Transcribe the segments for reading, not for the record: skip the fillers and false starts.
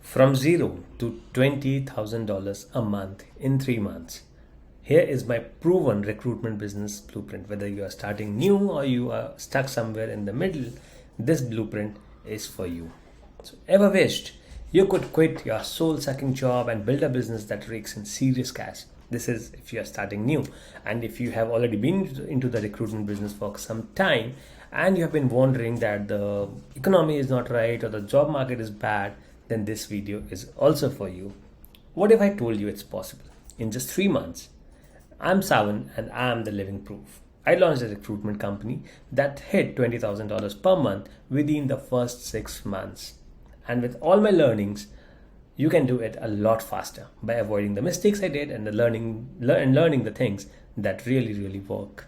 From zero to $20,000 a month in 3 months. Here is my proven recruitment business blueprint. Whether you are starting new or you are stuck somewhere in the middle, this blueprint is for you. So, ever wished you could quit your soul sucking job and build a business that rakes in serious cash? This is if you are starting new. And if you have already been into the recruitment business for some time and you have been wondering that the economy is not right or the job market is bad, then this video is also for you. What if I told you it's possible? In just 3 months, I'm Sawan and I'm the living proof. I launched a recruitment company that hit $20,000 per month within the first 6 months. And with all my learnings, you can do it a lot faster by avoiding the mistakes I did and learning the things that really work.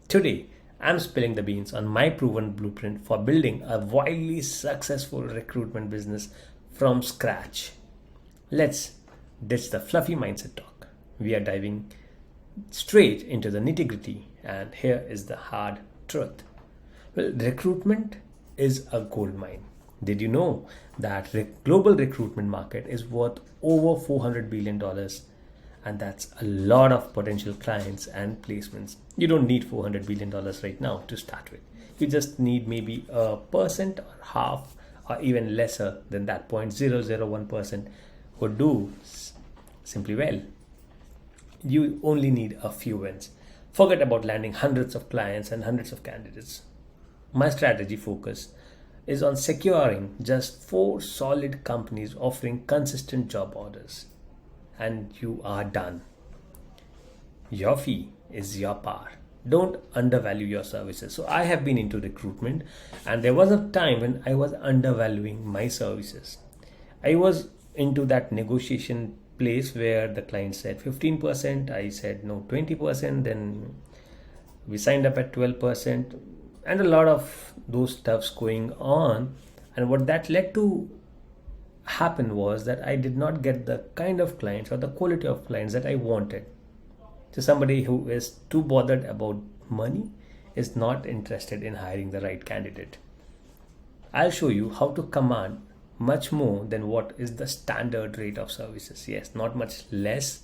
Today, I'm spilling the beans on my proven blueprint for building a wildly successful recruitment business from scratch. Let's ditch the fluffy mindset talk. We are diving straight into the nitty gritty, and here is the hard truth. Well, recruitment is a gold mine. Did you know that global recruitment market is worth over $400 billion? And that's a lot of potential clients and placements. You don't need $400 billion right now to start with. You just need maybe 1% or half or even lesser than that 0.001% would do simply well. You only need a few wins. Forget about landing hundreds of clients and hundreds of candidates. My strategy focus is on securing just 4 solid companies offering consistent job orders. And you are done. Your fee is your power. Don't undervalue your services. So I have been into recruitment, and there was a time when I was undervaluing my services. I was into that negotiation place where the client said 15%, I said no 20%, then we signed up at 12%, and a lot of those stuffs going on. And what that led to happen was that I did not get the kind of clients or the quality of clients that I wanted. So somebody who is too bothered about money is not interested in hiring the right candidate. I'll show you how to command much more than what is the standard rate of services. Yes, not much less,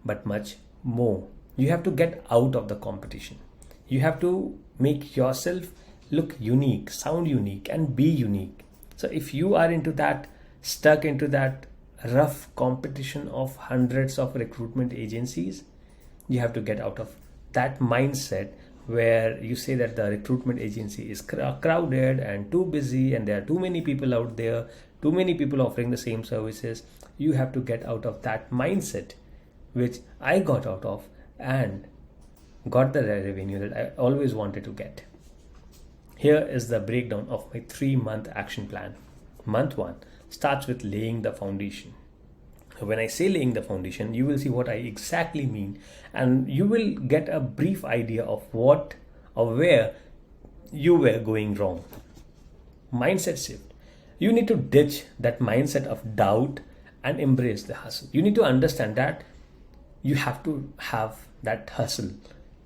but much more. You have to get out of the competition. You have to make yourself look unique, sound unique, and be unique. So if you are stuck into that rough competition of hundreds of recruitment agencies, you have to get out of that mindset where you say that the recruitment agency is crowded and too busy and there are too many people out there, too many people offering the same services. You have to get out of that mindset, which I got out of and got the revenue that I always wanted to get. Here is the breakdown of my 3-month action plan. Month 1 starts with laying the foundation. When I say laying the foundation, you will see what I exactly mean, and you will get a brief idea of what or where you were going wrong. Mindset shift. You need to ditch that mindset of doubt and embrace the hustle. You need to understand that you have to have that hustle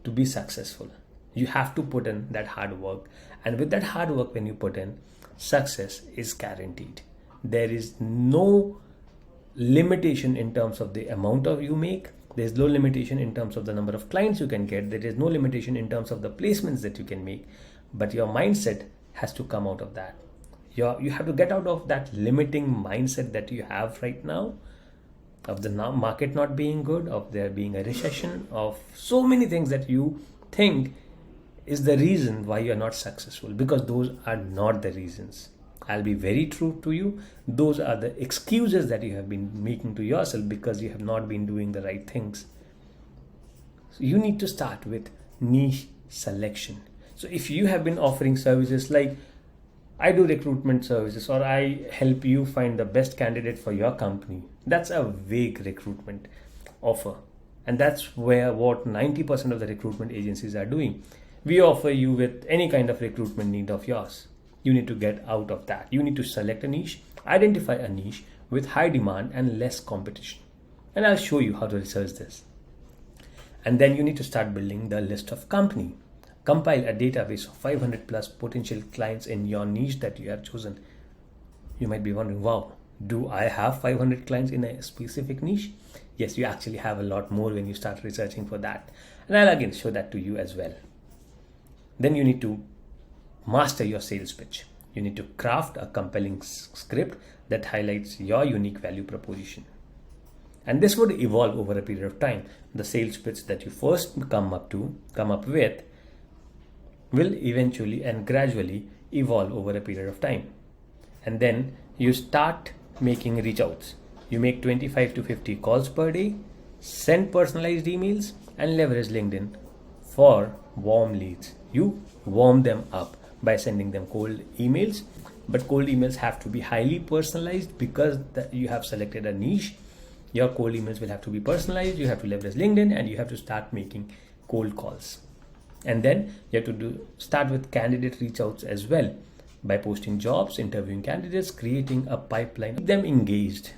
to be successful. You have to put in that hard work, and with that hard work, when you put in, success is guaranteed. There is no limitation in terms of the amount of you make. There's no limitation in terms of the number of clients you can get. There is no limitation in terms of the placements that you can make. But your mindset has to come out of that. You have to get out of that limiting mindset that you have right now, of the market not being good, of there being a recession, of so many things that you think is the reason why you're not successful, because those are not the reasons. I'll be very true to you. Those are the excuses that you have been making to yourself because you have not been doing the right things. So you need to start with niche selection. So if you have been offering services like I do recruitment services or I help you find the best candidate for your company, that's a vague recruitment offer. And that's what 90% of the recruitment agencies are doing. We offer you with any kind of recruitment need of yours. You need to get out of that. You need to select a niche, identify a niche with high demand and less competition. And I'll show you how to research this. And then you need to start building the list of company. Compile a database of 500 plus potential clients in your niche that you have chosen. You might be wondering, wow, Do I have 500 clients in a specific niche? Yes, you actually have a lot more when you start researching for that. And I'll again show that to you as well. Then you need to master your sales pitch. You need to craft a compelling script that highlights your unique value proposition. And this would evolve over a period of time. The sales pitch that you first come up with will eventually and gradually evolve over a period of time. And then you start making reach outs. You make 25 to 50 calls per day, send personalized emails, and leverage LinkedIn for warm leads. You warm them up by sending them cold emails, but cold emails have to be highly personalized because you have selected a niche. Your cold emails will have to be personalized. You have to leverage LinkedIn and you have to start making cold calls. And then you have to start with candidate reach outs as well by posting jobs, interviewing candidates, creating a pipeline, keep them engaged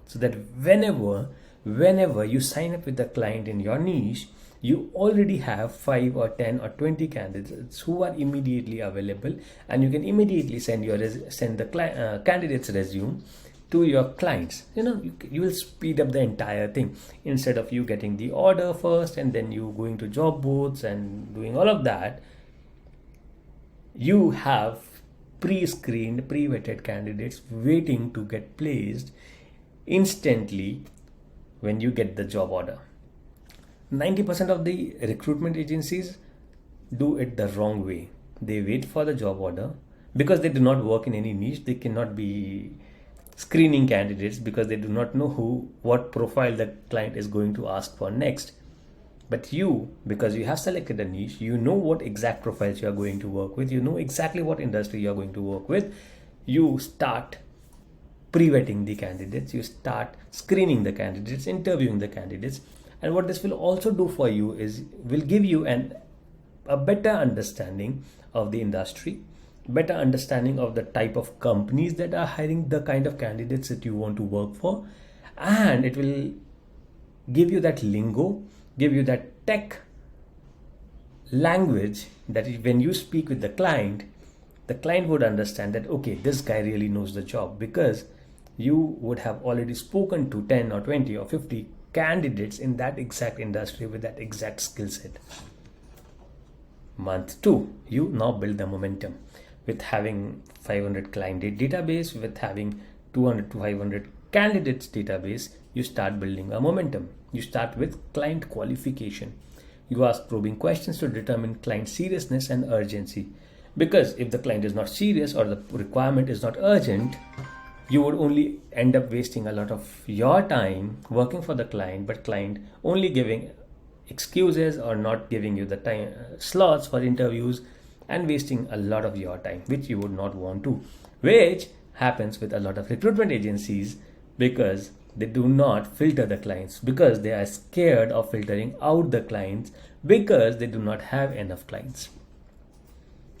so that whenever you sign up with the client in your niche, you already have 5 or 10 or 20 candidates who are immediately available, and you can immediately send the candidate's resume to your clients. You will speed up the entire thing. Instead of you getting the order first and then you going to job boards and doing all of that, you have pre-screened, pre-vetted candidates waiting to get placed instantly when you get the job order. 90% of the recruitment agencies do it the wrong way. They wait for the job order because they do not work in any niche. They cannot be screening candidates because they do not know what profile the client is going to ask for next. But you, because you have selected a niche, you know what exact profiles you are going to work with, you know exactly what industry you are going to work with. You start pre-vetting the candidates, you start screening the candidates, interviewing the candidates. And what this will also do for you is will give you a better understanding of the industry, better understanding of the type of companies that are hiring the kind of candidates that you want to work for, and it will give you that lingo, give you that tech language that when you speak with the client would understand that, okay, this guy really knows the job, because you would have already spoken to 10 or 20 or 50 candidates in that exact industry with that exact skill set. Month 2, you now build the momentum. With having 500 client database, with having 200 to 500 candidates database, you start building a momentum. You start with client qualification. You ask probing questions to determine client seriousness and urgency. Because if the client is not serious or the requirement is not urgent, you would only end up wasting a lot of your time working for the client, but client only giving excuses or not giving you the time slots for interviews and wasting a lot of your time, which you would not want to, which happens with a lot of recruitment agencies because they do not filter the clients, because they are scared of filtering out the clients because they do not have enough clients.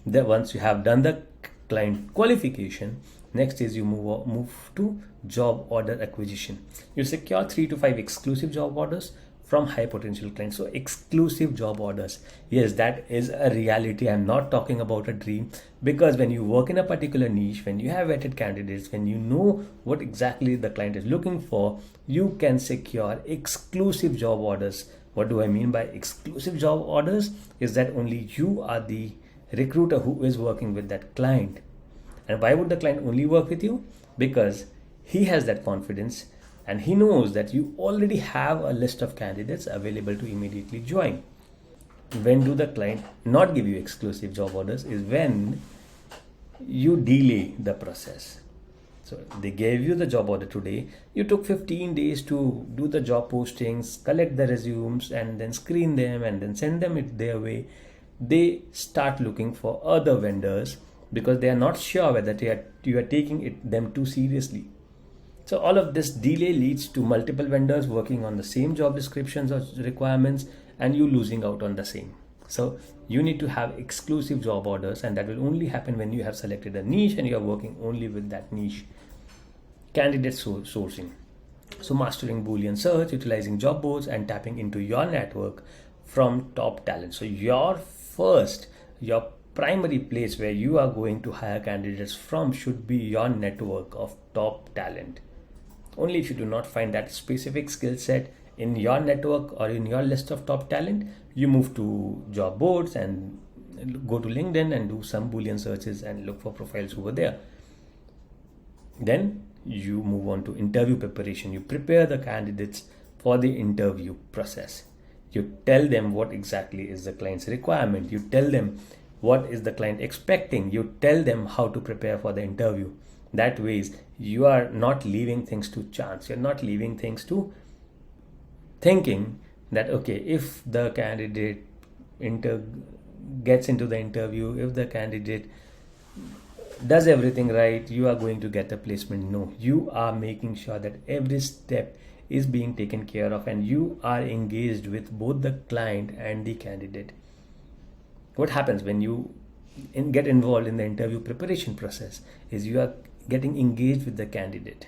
Then once you have done the client qualification, next is you move to job order acquisition. You secure 3 to 5 exclusive job orders from high potential clients. So exclusive job orders, yes, that is a reality. I'm not talking about a dream, because when you work in a particular niche, when you have vetted candidates, when you know what exactly the client is looking for, you can secure exclusive job orders. What do I mean by exclusive job orders? Is that only you are the recruiter who is working with that client. And why would the client only work with you? Because he has that confidence and he knows that you already have a list of candidates available to immediately join. When do the client not give you exclusive job orders? Is when you delay the process. So they gave you the job order today. You took 15 days to do the job postings, collect the resumes, and then screen them and then send them it their way. They start looking for other vendors because they are not sure whether you are taking them too seriously. So all of this delay leads to multiple vendors working on the same job descriptions or requirements and you losing out on the same. So you need to have exclusive job orders, and that will only happen when you have selected a niche and you are working only with that niche. Candidate sourcing. So mastering Boolean search, utilizing job boards, and tapping into your network from top talent. So your primary place where you are going to hire candidates from should be your network of top talent. Only if you do not find that specific skill set in your network or in your list of top talent, you move to job boards and go to LinkedIn and do some Boolean searches and look for profiles over there. Then you move on to interview preparation. You prepare the candidates for the interview process. You tell them what exactly is the client's requirement. You tell them what is the client expecting. You tell them how to prepare for the interview. That ways you are not leaving things to chance. You're not leaving things to thinking that, okay, if the candidate gets into the interview, if the candidate does everything right, you are going to get a placement. No, you are making sure that every step is being taken care of and you are engaged with both the client and the candidate. What happens when you get involved in the interview preparation process is you are getting engaged with the candidate.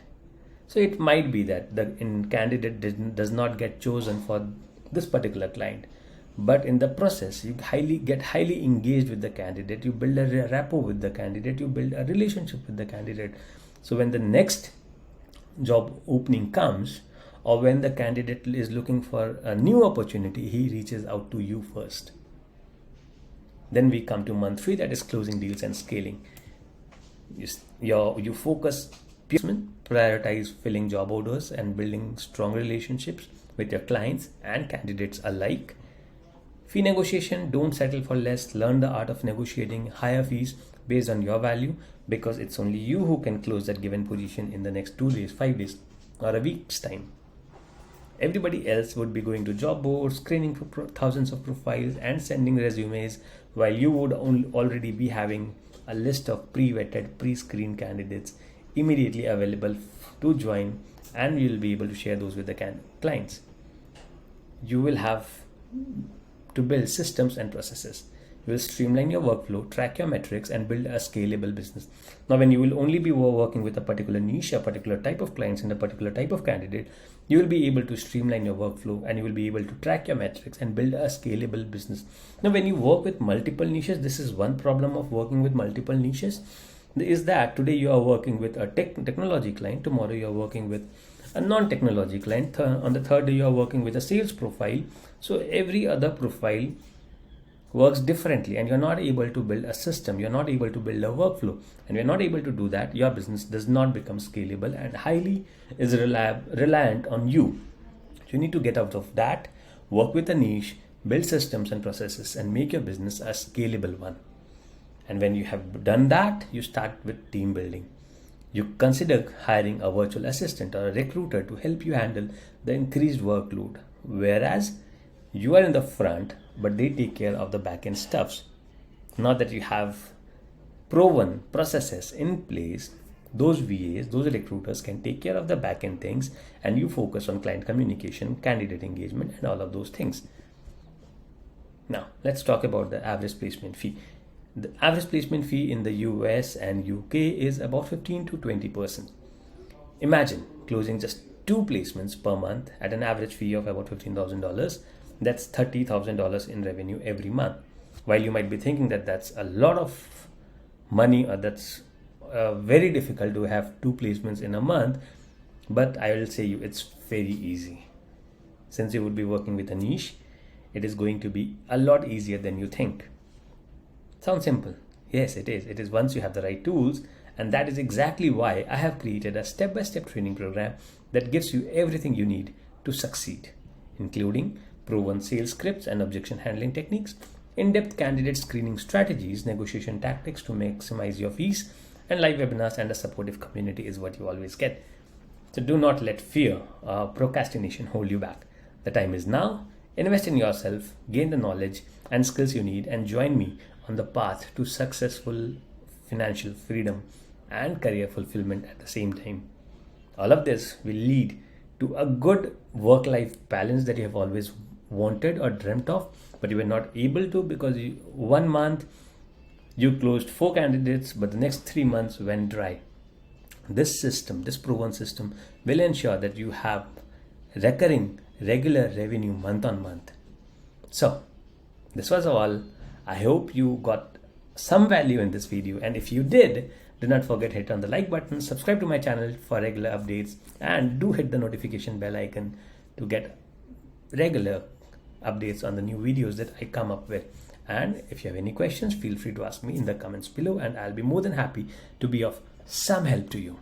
So it might be that the candidate does not get chosen for this particular client, but in the process you get highly engaged with the candidate. You build a rapport with the candidate. You build a relationship with the candidate. So when the next job opening comes, or when the candidate is looking for a new opportunity, he reaches out to you first. Then we come to month 3, that is closing deals and scaling. You focus placement, prioritize filling job orders and building strong relationships with your clients and candidates alike. Fee negotiation, don't settle for less. Learn the art of negotiating higher fees based on your value, because it's only you who can close that given position in the next 2 days, 5 days, or a week's time. Everybody else would be going to job boards, screening for thousands of profiles and sending resumes, while you would already be having a list of pre-vetted, pre-screened candidates immediately available to join, and you'll be able to share those with the clients. You will have to build systems and processes. You will streamline your workflow, track your metrics, and build a scalable business. Now, when you will only be working with a particular niche, a particular type of clients, and a particular type of candidate, you will be able to streamline your workflow and you will be able to track your metrics and build a scalable business. Now, when you work with multiple niches, this is one problem of working with multiple niches, is that today you are working with a technology client, tomorrow you are working with a non-technology client, on the third day you are working with a sales profile. So every other profile works differently and you're not able to build a system, you're not able to build a workflow, and you're not able to do that, your business does not become scalable and highly is reliant on you. You need to get out of that, work with a niche, build systems and processes, and make your business a scalable one. And when you have done that, you start with team building. You consider hiring a virtual assistant or a recruiter to help you handle the increased workload, whereas you are in the front, but they take care of the back-end stuffs. Now that you have proven processes in place, those VAs, those recruiters can take care of the back-end things, and you focus on client communication, candidate engagement, and all of those things. Now, let's talk about the average placement fee. The average placement fee in the US and UK is about 15 to 20%. Imagine closing just 2 placements per month at an average fee of about $15,000. That's $30,000 in revenue every month. While you might be thinking that that's a lot of money, or that's very difficult to have 2 placements in a month, but I will say you it's very easy. Since you would be working with a niche, it is going to be a lot easier than you think. Sounds simple. Yes, it is. It is once you have the right tools, and that is exactly why I have created a step-by-step training program that gives you everything you need to succeed, including proven sales scripts and objection handling techniques, in-depth candidate screening strategies, negotiation tactics to maximize your fees, and live webinars and a supportive community is what you always get. So do not let fear or procrastination hold you back. The time is now. Invest in yourself, gain the knowledge and skills you need, and join me on the path to successful financial freedom and career fulfillment at the same time. All of this will lead to a good work-life balance that you have always wanted or dreamt of, but you were not able to because 1 month you closed 4 candidates, but the next 3 months went dry. This system, this proven system, will ensure that you have recurring, regular revenue month on month. So, this was all. I hope you got some value in this video, and if you did, do not forget to hit on the like button, subscribe to my channel for regular updates, and do hit the notification bell icon to get regular updates on the new videos that I come up with. And if you have any questions, feel free to ask me in the comments below, and I'll be more than happy to be of some help to you.